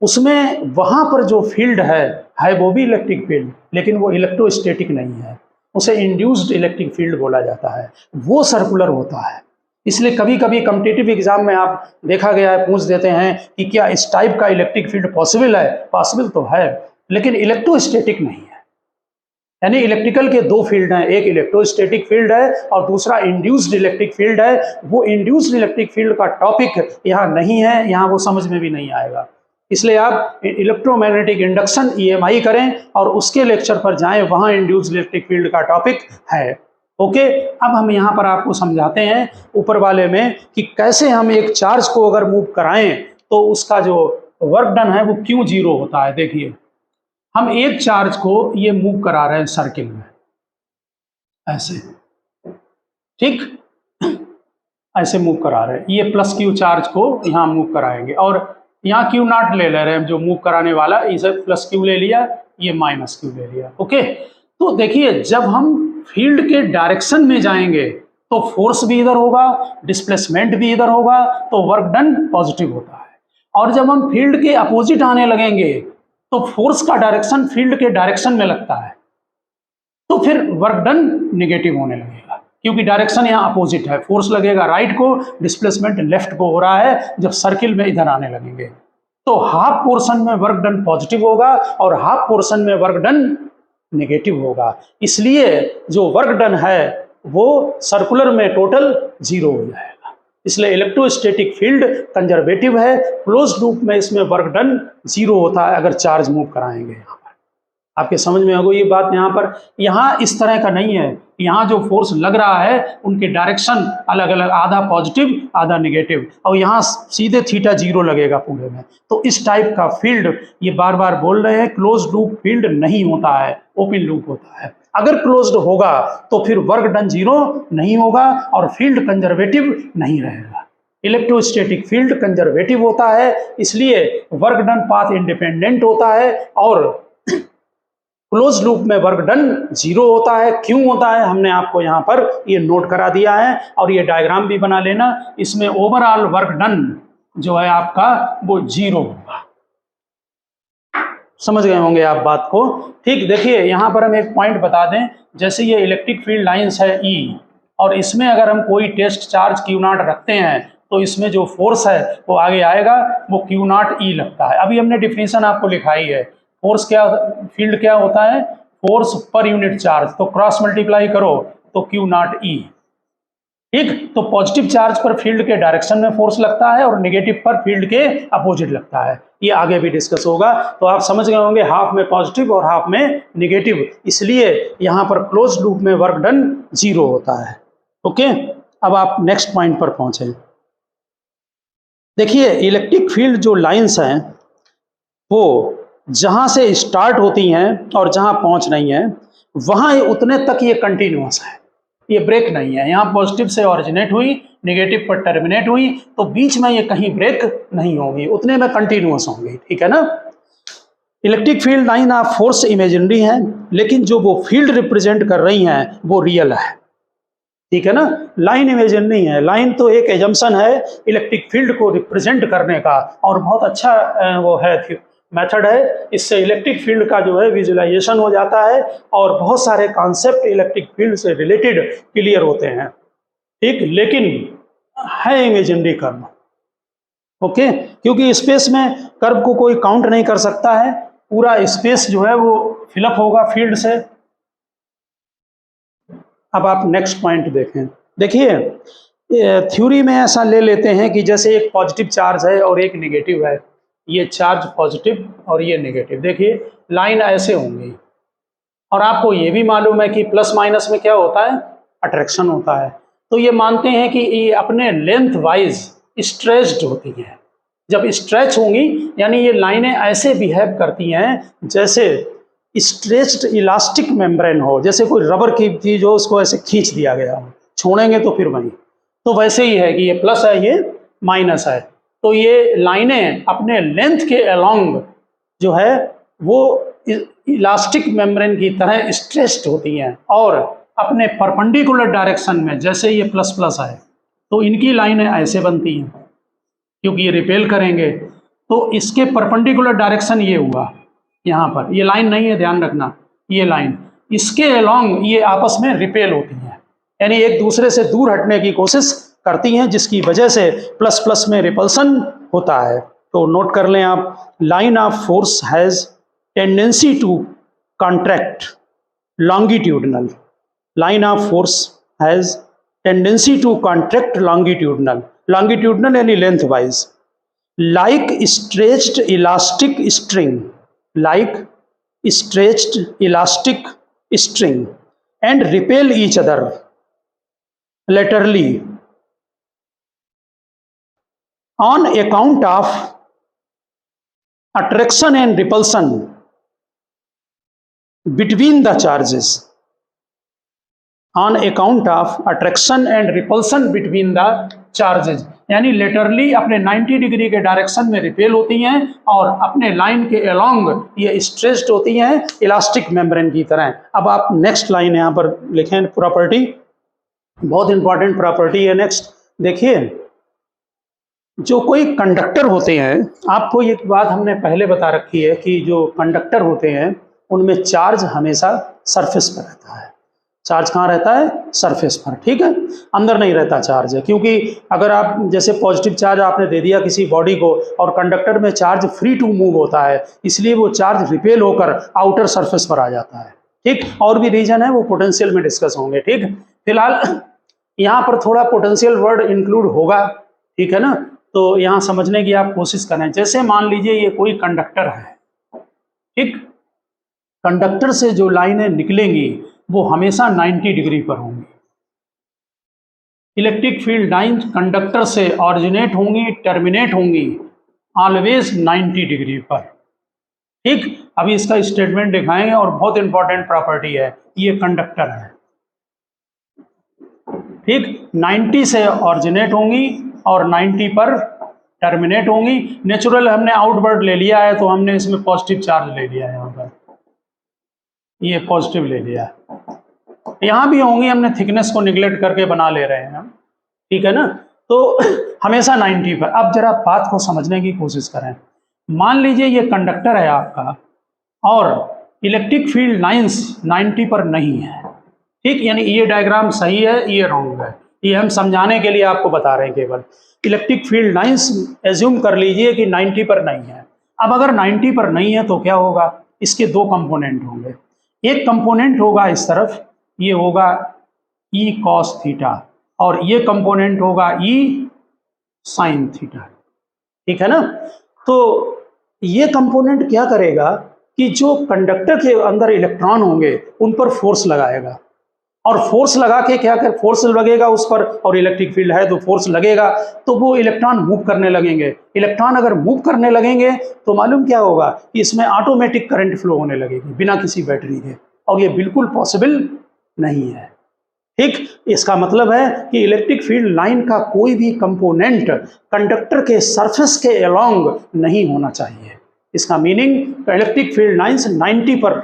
Speaker 1: उसमें वहाँ पर जो फील्ड है वो भी इलेक्ट्रिक फील्ड, लेकिन वो इलेक्ट्रोस्टैटिक नहीं है, उसे इंड्यूस्ड इलेक्ट्रिक फील्ड बोला जाता है, वो सर्कुलर होता है। इसलिए कभी कभी कॉम्पिटिटिव एग्जाम में आप देखा गया है, पूछ देते हैं कि क्या इस टाइप का इलेक्ट्रिक फील्ड पॉसिबल है? पॉसिबल तो है, लेकिन इलेक्ट्रोस्टैटिक नहीं है। यानी इलेक्ट्रिकल के दो फील्ड हैं, एक इलेक्ट्रोस्टैटिक फील्ड है और दूसरा इंड्यूस्ड इलेक्ट्रिक फील्ड है। वो इंड्यूस्ड इलेक्ट्रिक फील्ड का टॉपिक यहाँ नहीं है, यहाँ वो समझ में भी नहीं आएगा। इसलिए आप इलेक्ट्रोमैग्नेटिक इंडक्शन EMI करें और उसके लेक्चर पर जाएं, वहाँ इंड्यूस्ड इलेक्ट्रिक फील्ड का टॉपिक है। ओके, अब हम यहाँ पर आपको समझाते हैं ऊपर वाले में कि कैसे हम एक चार्ज को अगर मूव कराएं तो उसका जो वर्क डन है वो क्यों जीरो होता है। देखिए, हम एक चार्ज को ये मूव करा रहे हैं सर्किल में ऐसे, ठीक, ऐसे मूव करा रहे हैं, ये प्लस क्यू चार्ज को यहाँ मूव कराएंगे और यहाँ क्यू नॉट ले रहे हैं जो मूव कराने वाला, इसे प्लस क्यू ले लिया, ये माइनस क्यू ले लिया। ओके, तो देखिए जब हम फील्ड के डायरेक्शन में जाएंगे तो फोर्स भी इधर होगा, डिस्प्लेसमेंट भी इधर होगा, तो वर्क डन पॉजिटिव होता है। और जब हम फील्ड के अपोजिट आने लगेंगे तो फोर्स का डायरेक्शन फील्ड के डायरेक्शन में लगता है, तो फिर वर्क डन नेगेटिव होने लगेगा, क्योंकि डायरेक्शन यहाँ अपोजिट है। फोर्स लगेगा राइट को, डिस्प्लेसमेंट लेफ्ट को हो रहा है जब सर्किल में इधर आने लगेंगे। तो हाफ पोर्शन में वर्क डन पॉजिटिव होगा और हाफ पोर्शन में वर्क डन नेगेटिव होगा। इसलिए जो वर्क डन है वो सर्कुलर में टोटल जीरो हो जाएगा। इसलिए इलेक्ट्रोस्टैटिक फील्ड कंजर्वेटिव है, क्लोज लूप में इसमें वर्क डन जीरो होता है अगर चार्ज मूव कराएंगे। यहाँ पर आपके समझ में होगा ये बात। यहाँ पर यहाँ इस तरह का नहीं है, यहाँ जो फोर्स लग रहा है उनके डायरेक्शन अलग अलग, आधा पॉजिटिव आधा नेगेटिव, और यहाँ सीधे थीटा जीरो लगेगा पूरे में। तो इस टाइप का फील्ड, ये बार बार बोल रहे हैं, क्लोज लूप फील्ड नहीं होता है, ओपन लूप होता है। अगर क्लोज्ड होगा तो फिर वर्क डन जीरो नहीं होगा और फील्ड कंजर्वेटिव नहीं रहेगा। इलेक्ट्रोस्टैटिक फील्ड कंजर्वेटिव होता है, इसलिए वर्क डन पाथ इंडिपेंडेंट होता है और क्लोज लूप में वर्क डन जीरो होता है। क्यों होता है हमने आपको यहाँ पर ये नोट करा दिया है और ये डायग्राम भी बना लेना। इसमें ओवरऑल वर्क डन जो है आपका वो जीरो होगा। समझ गए होंगे आप बात को, ठीक। देखिए यहाँ पर हम एक पॉइंट बता दें, जैसे ये इलेक्ट्रिक फील्ड लाइंस है E और इसमें अगर हम कोई टेस्ट चार्ज Q नॉट रखते हैं तो इसमें जो फोर्स है वो आगे आएगा, वो Q नॉट E लगता है। अभी हमने डिफिनीशन आपको लिखाई है। फोर्स क्या, फील्ड क्या होता है, फोर्स पर यूनिट चार्ज, तो क्रॉस मल्टीप्लाई करो तो Q नॉट E, ठीक। तो पॉजिटिव चार्ज पर फील्ड के डायरेक्शन में फोर्स लगता है और नेगेटिव पर फील्ड के अपोजिट लगता है। ये आगे भी डिस्कस होगा। तो आप समझ गए होंगे, हाफ में पॉजिटिव और हाफ में नेगेटिव, इसलिए यहाँ पर क्लोज लूप में वर्क डन जीरो होता है। ओके, अब आप नेक्स्ट पॉइंट पर पहुंचे। देखिए इलेक्ट्रिक फील्ड जो लाइंस हैं वो जहाँ से स्टार्ट होती हैं और जहाँ पहुँच रही हैं वहाँ उतने तक ये कंटिन्यूअस है, ये ब्रेक नहीं है। यहाँ पॉजिटिव से ऑरिजिनेट हुई, नेगेटिव पर टर्मिनेट हुई, तो बीच में ये कहीं ब्रेक नहीं होगी, उतने में कंटिन्यूअस होंगी, ठीक है ना। Electric field line of force imaginary है, लेकिन जो वो फील्ड रिप्रेजेंट कर रही हैं वो रियल है, ठीक है ना। लाइन इमेजिनरी है, लाइन तो एक एजम्पशन है इलेक्ट्रिक फील्ड को रिप्रेजेंट करने का, और बहुत अच्छा वो है मेथड है। इससे इलेक्ट्रिक फील्ड का जो है विजुअलाइजेशन हो जाता है और बहुत सारे कॉन्सेप्ट इलेक्ट्रिक फील्ड से रिलेटेड क्लियर होते हैं, ठीक। लेकिन है इमेजिनरी कर्व, ओके, क्योंकि स्पेस में कर्व को कोई काउंट नहीं कर सकता है, पूरा स्पेस जो है वो फिलअप होगा फील्ड से। अब आप नेक्स्ट पॉइंट देखें। देखिए थ्योरी में ऐसा ले लेते हैं कि जैसे एक पॉजिटिव चार्ज है और एक नेगेटिव है, ये चार्ज पॉजिटिव और ये नेगेटिव। देखिए लाइन ऐसे होंगी, और आपको ये भी मालूम है कि प्लस माइनस में क्या होता है, अट्रैक्शन होता है। तो ये मानते हैं कि ये अपने लेंथ वाइज स्ट्रेच्ड होती हैं। जब स्ट्रेच होंगी यानी ये लाइनें ऐसे बिहेव करती हैं जैसे स्ट्रेच्ड इलास्टिक मेम्ब्रेन हो, जैसे कोई रबर की चीज हो उसको ऐसे खींच दिया गया हो, छोड़ेंगे तो फिर वहीं। तो वैसे ही है कि ये प्लस है ये माइनस है, तो ये लाइनें अपने लेंथ के अलोंग जो है वो इलास्टिक मेम्ब्रेन की तरह स्ट्रेच्ड होती हैं, और अपने परपेंडिकुलर डायरेक्शन में, जैसे ये प्लस प्लस है तो इनकी लाइनें ऐसे बनती हैं क्योंकि ये रिपेल करेंगे, तो इसके परपेंडिकुलर डायरेक्शन ये हुआ, यहाँ पर ये लाइन नहीं है, ध्यान रखना, ये लाइन इसके अलोंग ये आपस में रिपेल होती हैं, यानी एक दूसरे से दूर हटने की कोशिश करती हैं, जिसकी वजह से प्लस प्लस में रिपल्सन होता है। तो नोट कर लें आप, line of force has tendency to contract longitudinal. Line of force has tendency to contract longitudinal. Longitudinal यानी lengthwise. Like stretched elastic string. Like stretched elastic string and repel each other laterally on account of attraction and repulsion between the charges. On account of attraction and repulsion between the charges, यानी laterally अपने 90 degree के direction में repel होती हैं और अपने line के along ये स्ट्रेच्ड होती हैं इलास्टिक मेम्ब्रेन की तरह। अब आप नेक्स्ट लाइन यहाँ पर लिखें, प्रॉपर्टी, बहुत इंपॉर्टेंट प्रॉपर्टी है। नेक्स्ट देखिए, जो कोई कंडक्टर होते हैं, आपको एक बात हमने पहले बता रखी है कि जो कंडक्टर होते हैं उनमें चार्ज हमेशा सरफेस पर रहता है। चार्ज कहाँ रहता है? सरफेस पर, ठीक है, अंदर नहीं रहता चार्ज है। क्योंकि अगर आप जैसे पॉजिटिव चार्ज आपने दे दिया किसी बॉडी को और कंडक्टर में चार्ज फ्री टू मूव होता है, इसलिए वो चार्ज रिपेल होकर आउटर सरफेस पर आ जाता है, ठीक। और भी रीजन है, वो पोटेंशियल में डिस्कस होंगे, ठीक। फिलहाल यहाँ पर थोड़ा पोटेंशियल वर्ड इंक्लूड होगा, ठीक है ना, तो यहाँ समझने की आप कोशिश करें। जैसे मान लीजिए ये कोई कंडक्टर है, ठीक, कंडक्टर से जो लाइनें निकलेंगी वो हमेशा 90 डिग्री पर होंगी। इलेक्ट्रिक फील्ड लाइन कंडक्टर से ऑरिजिनेट होंगी, टर्मिनेट होंगी ऑलवेज 90 डिग्री पर, ठीक। अभी इसका स्टेटमेंट दिखाएंगे और बहुत इंपॉर्टेंट प्रॉपर्टी है। ये कंडक्टर है, ठीक, 90 से ऑरिजिनेट होंगी और 90 पर टर्मिनेट होंगी। नेचुरल हमने आउटवर्ड ले लिया है तो हमने इसमें पॉजिटिव चार्ज ले लिया है, यहाँ पर ये पॉजिटिव ले लिया। यहाँ भी होंगी, हमने थिकनेस को निगलेक्ट करके बना ले रहे हैं हम, ठीक है ना। तो हमेशा 90 पर। अब जरा बात को समझने की कोशिश करें। मान लीजिए ये कंडक्टर है आपका और इलेक्ट्रिक फील्ड लाइंस 90 पर नहीं है, ठीक, यानी ये डायग्राम सही है, ये रॉन्ग है, ये हम समझाने के लिए आपको बता रहे हैं। केवल इलेक्ट्रिक फील्ड लाइंस एज्यूम कर लीजिए कि 90 पर नहीं है। अब अगर 90 पर नहीं है तो क्या होगा? इसके दो कंपोनेंट होंगे। एक कंपोनेंट होगा इस तरफ, ये होगा ई कॉस थीटा, और ये कंपोनेंट होगा ई साइन थीटा, ठीक है ना। तो ये कंपोनेंट क्या करेगा कि जो कंडक्टर के अंदर इलेक्ट्रॉन होंगे उन पर फोर्स लगाएगा, और फोर्स लगा के क्या कर, फोर्स लगेगा उस पर, और इलेक्ट्रिक फील्ड है तो फोर्स लगेगा, तो वो इलेक्ट्रॉन मूव करने लगेंगे। इलेक्ट्रॉन अगर मूव करने लगेंगे तो मालूम क्या होगा कि इसमें ऑटोमेटिक करंट फ्लो होने लगेगी बिना किसी बैटरी के, और ये बिल्कुल पॉसिबल नहीं है, ठीक। इसका मतलब है कि इलेक्ट्रिक फील्ड लाइन का कोई भी कंपोनेंट कंडक्टर के सरफेस के अलोंग नहीं होना चाहिए। इसका मीनिंग इलेक्ट्रिक फील्ड लाइंस 90 पर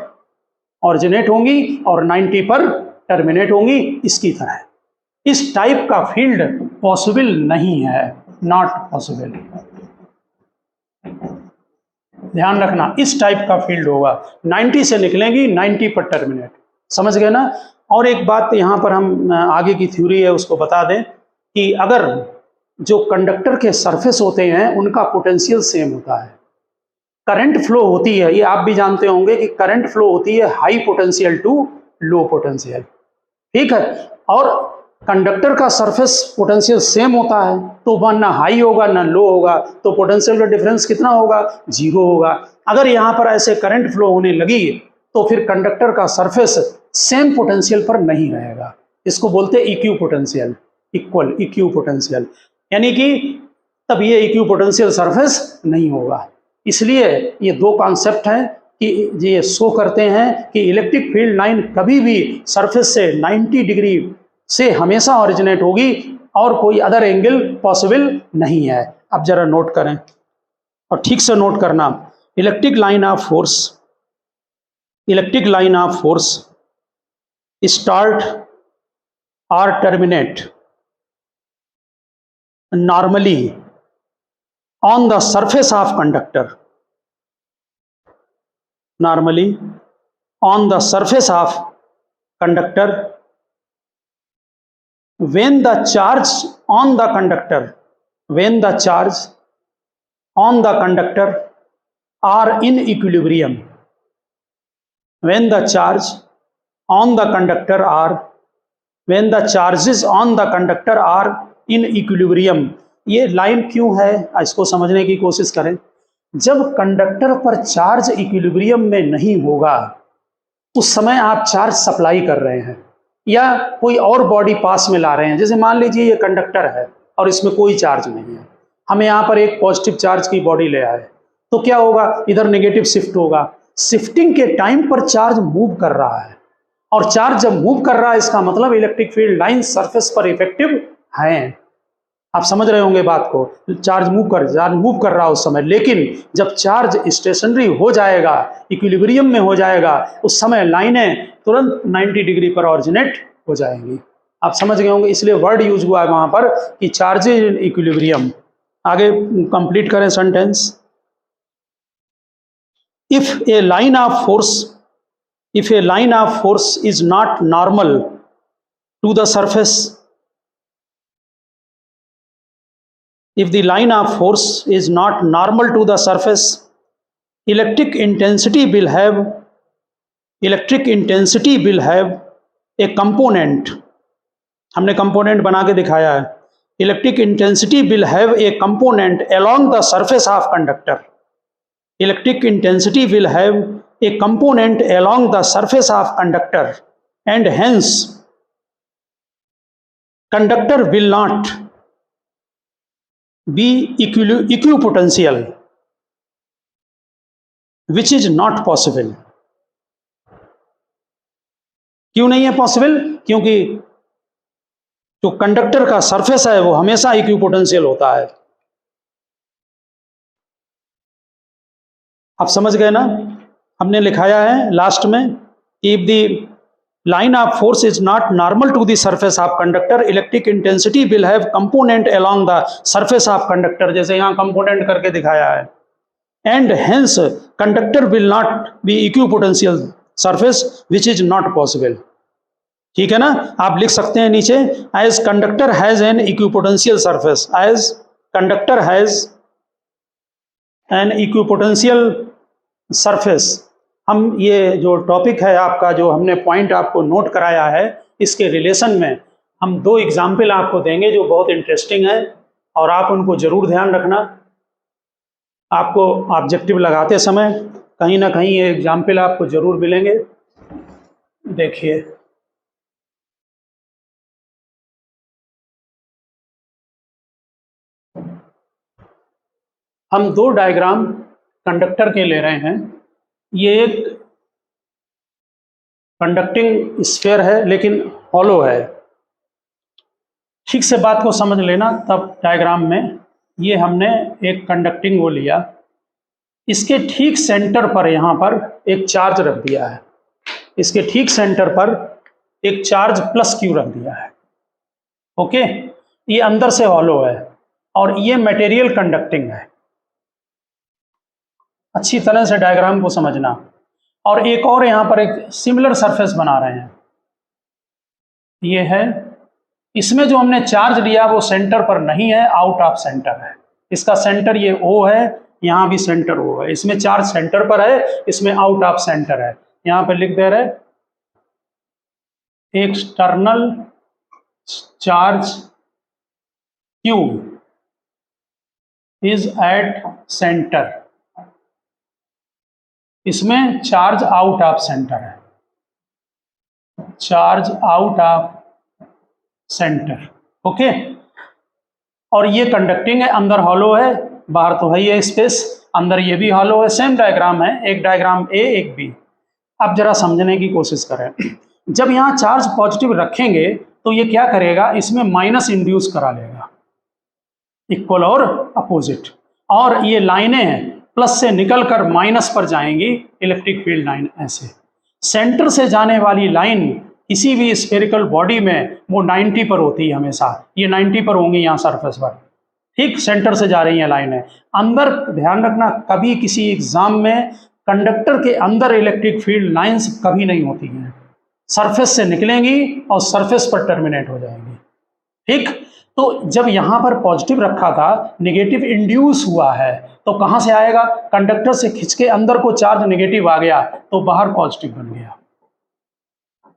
Speaker 1: ऑरिजिनेट होंगी और 90 पर टर्मिनेट होंगी, इसकी तरह। इस टाइप का फील्ड पॉसिबल नहीं है, नॉट पॉसिबल। ध्यान रखना, इस टाइप का फील्ड होगा, 90 से निकलेंगी, 90 पर टर्मिनेट, समझ गए ना। और एक बात यहाँ पर हम आगे की थ्योरी है उसको बता दें कि अगर जो कंडक्टर के सरफेस होते हैं उनका पोटेंशियल सेम होता है, करंट फ्लो होती है, ये आप भी जानते होंगे कि करंट फ्लो होती है high potential to low potential, ठीक है। और कंडक्टर का सरफेस पोटेंशियल सेम होता है, तो वह ना हाई होगा ना लो होगा, तो पोटेंशियल का डिफरेंस कितना होगा? 0 होगा। अगर यहाँ पर ऐसे करंट फ्लो होने लगी तो फिर कंडक्टर का सरफेस सेम पोटेंशियल पर नहीं रहेगा। इसको बोलते हैं इक्यू पोटेंशियल, इक्वल इक्यू पोटेंशियल, यानी कि तब ये इक्यू पोटेंशियल सरफेस नहीं होगा। इसलिए ये दो कॉन्सेप्ट हैं कि ये शो करते हैं कि इलेक्ट्रिक फील्ड लाइन कभी भी सरफेस से 90 डिग्री से हमेशा ऑरिजिनेट होगी और कोई अदर एंगल पॉसिबल नहीं है। अब जरा नोट करें और ठीक से नोट करना, electric line of force start और terminate normally on the surface of conductor, normally on the surface of conductor, when the charge on the conductor are in equilibrium, when the charge on the conductor are when the charges on the conductor are in equilibrium। ये line क्यों है, इसको समझने की कोशिश करें। जब conductor पर चार्ज इक्विलिब्रियम में नहीं होगा उस समय आप चार्ज सप्लाई कर रहे हैं या कोई और बॉडी पास में ला रहे हैं। जैसे मान लीजिए ये कंडक्टर है और इसमें कोई चार्ज नहीं है, हमें यहाँ पर एक पॉजिटिव चार्ज की बॉडी ले आए, तो क्या होगा, इधर नेगेटिव शिफ्ट होगा। शिफ्टिंग के टाइम पर चार्ज मूव कर रहा है, और चार्ज जब मूव कर रहा है इसका मतलब इलेक्ट्रिक फील्ड लाइन सरफेस पर इफेक्टिव हैं। आप समझ रहे होंगे बात को। चार्ज मूव कर रहा है उस समय, लेकिन जब चार्ज स्टेशनरी हो जाएगा, इक्विलिब्रियम में हो जाएगा, उस समय लाइनें तुरंत 90 डिग्री पर ऑरिजिनेट हो जाएंगी। आप समझ गए होंगे, इसलिए वर्ड यूज हुआ है वहां पर कि चार्ज इन इक्विलिब्रियम। आगे कंप्लीट करें sentence. If a line of force is not normal to the surface, if the line of force is not normal to the surface, electric intensity will have a component, हमने component बना के दिखाया है। electric intensity will have a component along the surface of conductor, electric intensity will have a component along the surface of conductor, and hence conductor will not be equipotential, which is not possible। क्यों नहीं है possible? क्योंकि जो conductor का surface है वो हमेशा equipotential होता है। आप समझ गए ना, हमने लिखाया है लास्ट में, if the line of force is not normal to the surface of conductor, electric intensity will have component along the surface of conductor, जैसे यहाँ component करके दिखाया है, and hence conductor will not be equipotential surface, which is not possible। ठीक है ना, आप लिख सकते हैं नीचे, as conductor has an equipotential surface, as conductor has an equipotential surface। हम ये जो टॉपिक है आपका, जो हमने पॉइंट आपको नोट कराया है, इसके रिलेशन में हम 2 एग्जाम्पल आपको देंगे जो बहुत इंटरेस्टिंग है, और आप उनको जरूर ध्यान रखना। आपको ऑब्जेक्टिव लगाते समय कहीं ना कहीं ये एग्जाम्पल आपको जरूर मिलेंगे। देखिए, हम 2 डायग्राम कंडक्टर के ले रहे हैं। ये एक कंडक्टिंग स्फीयर है लेकिन हॉलो है। ठीक से बात को समझ लेना। तब डायग्राम में ये हमने एक कंडक्टिंग वो लिया, इसके ठीक सेंटर पर यहाँ पर एक चार्ज रख दिया है, इसके ठीक सेंटर पर एक चार्ज प्लस क्यू रख दिया है। ओके, ये अंदर से हॉलो है और ये मटेरियल कंडक्टिंग है। अच्छी तरह से डायग्राम को समझना। और एक और यहाँ पर एक सिमिलर सरफेस बना रहे हैं, ये है। इसमें जो हमने चार्ज लिया वो सेंटर पर नहीं है, आउट ऑफ सेंटर है। इसका सेंटर ये O है, यहाँ भी सेंटर O है। इसमें चार्ज सेंटर पर है, इसमें आउट ऑफ सेंटर है। यहाँ पर लिख दे रहे external charge Q is at centre. इसमें चार्ज आउट ऑफ सेंटर है, charge out of centre. Okay, और ये कंडक्टिंग है, अंदर हॉलो है, बाहर तो है ये स्पेस, अंदर ये भी हॉलो है। सेम डायग्राम है, एक डायग्राम A एक B। अब जरा समझने की कोशिश करें। जब यहाँ चार्ज पॉजिटिव रखेंगे तो ये क्या करेगा, इसमें माइनस इंड्यूस करा लेगा, इक्वल और अपोजिट, और ये लाइनें प्लस से निकलकर माइनस पर जाएंगी, इलेक्ट्रिक फील्ड लाइन। ऐसे सेंटर से जाने वाली लाइन किसी भी स्फेरिकल बॉडी में वो 90 पर होती है हमेशा, ये 90 पर होंगी यहाँ सरफेस पर। ठीक, सेंटर से जा रही हैं लाइनें अंदर। ध्यान रखना, कभी किसी एग्जाम में कंडक्टर के अंदर इलेक्ट्रिक फील्ड लाइंस कभी नहीं होती हैं, सरफेस से निकलेंगी और सरफेस पर टर्मिनेट हो जाएंगी। ठीक, तो जब यहाँ पर पॉजिटिव रखा था, नेगेटिव इंड्यूस हुआ है, तो कहाँ से आएगा, कंडक्टर से खिंच के अंदर को चार्ज नेगेटिव आ गया तो बाहर पॉजिटिव बन गया।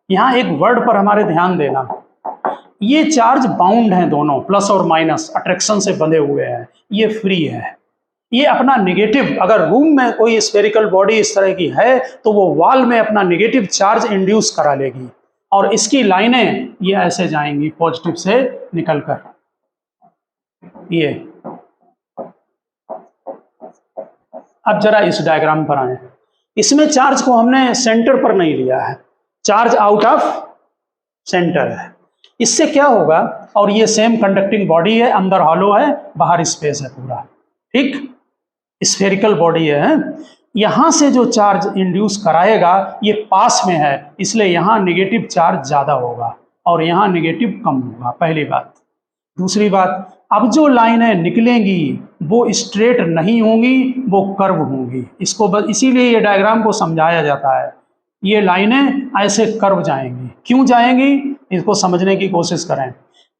Speaker 1: यहाँ एक वर्ड पर हमारे ध्यान देना, ये चार्ज बाउंड हैं दोनों, प्लस और माइनस अट्रैक्शन से बंधे हुए हैं, ये फ्री है। ये अपना नेगेटिव, अगर रूम में कोई स्फेरिकल बॉडी इस तरह की है तो वो वॉल में अपना नेगेटिव चार्ज इंड्यूस करा लेगी और इसकी लाइनें ये ऐसे जाएंगी पॉजिटिव से निकलकर। ये अब जरा इस डायग्राम पर आए, इसमें चार्ज को हमने सेंटर पर नहीं लिया है, चार्ज आउट ऑफ सेंटर है। इससे क्या होगा, और ये सेम कंडक्टिंग बॉडी है, अंदर हॉलो है, बाहर स्पेस है पूरा, ठीक, स्फेरिकल बॉडी है। यहां से जो चार्ज इंड्यूस कराएगा ये पास में है, इसलिए यहां नेगेटिव चार्ज ज्यादा होगा और यहां नेगेटिव कम होगा, पहली बात। दूसरी बात, अब जो लाइनें निकलेंगी वो स्ट्रेट नहीं होंगी, वो कर्व होंगी। इसको बस इसीलिए ये डायग्राम को समझाया जाता है, ये लाइनें ऐसे कर्व जाएंगी। क्यों जाएंगी, इसको समझने की कोशिश करें।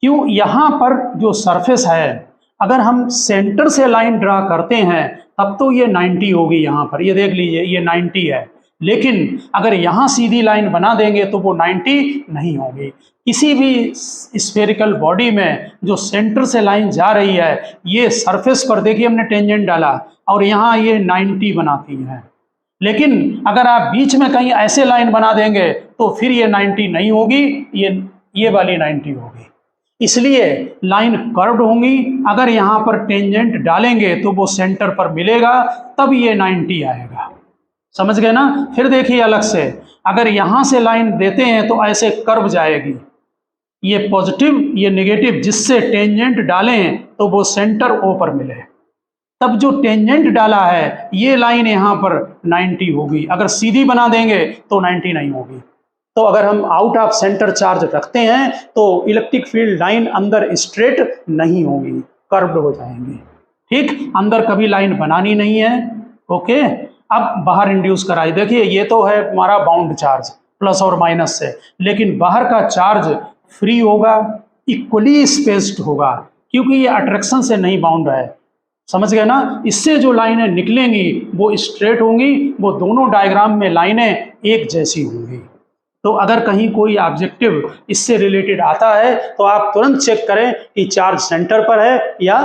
Speaker 1: क्यों, यहाँ पर जो सरफेस है, अगर हम सेंटर से लाइन ड्रा करते हैं तब तो ये 90 होगी, यहाँ पर ये देख लीजिए ये 90 है, लेकिन अगर यहाँ सीधी लाइन बना देंगे तो वो 90 नहीं होगी। किसी भी स्फेरिकल बॉडी में जो सेंटर से लाइन जा रही है, ये सरफेस पर देखिए हमने टेंजेंट डाला और यहाँ ये 90 बनाती है, लेकिन अगर आप बीच में कहीं ऐसे लाइन बना देंगे तो फिर ये 90 नहीं होगी, ये वाली 90 होगी। इसलिए लाइन कर्व्ड होंगी, अगर यहाँ पर टेंजेंट डालेंगे तो वो सेंटर पर मिलेगा, तब ये 90 आएगा। समझ गए ना। फिर देखिए अलग से, अगर यहाँ से लाइन देते हैं तो ऐसे कर्व जाएगी, ये पॉजिटिव ये नेगेटिव, जिससे टेंजेंट डालें तो वो सेंटर ओ पर मिले, तब जो टेंजेंट डाला है ये लाइन यहाँ पर 90 होगी। अगर सीधी बना देंगे तो 90 नहीं होगी। तो अगर हम आउट ऑफ सेंटर चार्ज रखते हैं तो इलेक्ट्रिक फील्ड लाइन अंदर स्ट्रेट नहीं होगी, कर्व्ड हो जाएंगी, ठीक, अंदर कभी लाइन बनानी नहीं है। ओके, अब बाहर इंड्यूस कराई, देखिए ये तो है हमारा बाउंड चार्ज प्लस और माइनस से, लेकिन बाहर का चार्ज फ्री होगा, इक्वली स्पेस्ड होगा, क्योंकि ये अट्रैक्शन से नहीं बाउंड है। समझ गए ना। इससे जो लाइनें निकलेंगी वो स्ट्रेट होंगी, वो दोनों डायग्राम में लाइनें एक जैसी होंगी। तो अगर कहीं कोई ऑब्जेक्टिव इससे रिलेटेड आता है तो आप तुरंत चेक करें कि चार्ज सेंटर पर है या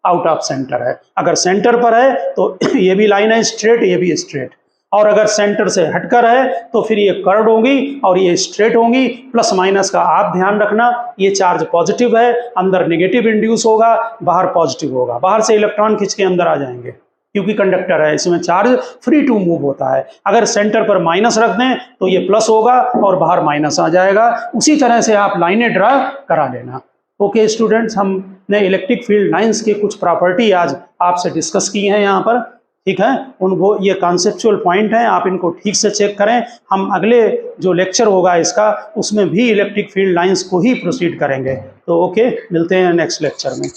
Speaker 1: आउट ऑफ सेंटर है। अगर सेंटर पर है तो ये भी लाइन है स्ट्रेट, ये भी स्ट्रेट, और अगर सेंटर से हटकर है तो फिर ये कर्व्ड होंगी और ये स्ट्रेट होंगी। प्लस माइनस का आप ध्यान रखना, ये चार्ज पॉजिटिव है, अंदर नेगेटिव इंड्यूस होगा, बाहर पॉजिटिव होगा, बाहर से इलेक्ट्रॉन खींच के अंदर आ जाएंगे, क्योंकि कंडक्टर है, इसमें चार्ज फ्री टू मूव होता है। अगर सेंटर पर माइनस रख दें तो ये प्लस होगा और बाहर माइनस आ जाएगा। उसी तरह से आप लाइनें ड्रा करा लेना। ओके स्टूडेंट्स, हमने इलेक्ट्रिक फील्ड लाइंस की कुछ प्रॉपर्टी आज आपसे डिस्कस की हैं यहाँ पर, ठीक है। उनको ये कॉन्सेप्चुअल पॉइंट हैं, आप इनको ठीक से चेक करें। हम अगले जो लेक्चर होगा इसका, उसमें भी इलेक्ट्रिक फील्ड लाइंस को ही प्रोसीड करेंगे। तो ओके, मिलते हैं नेक्स्ट लेक्चर में।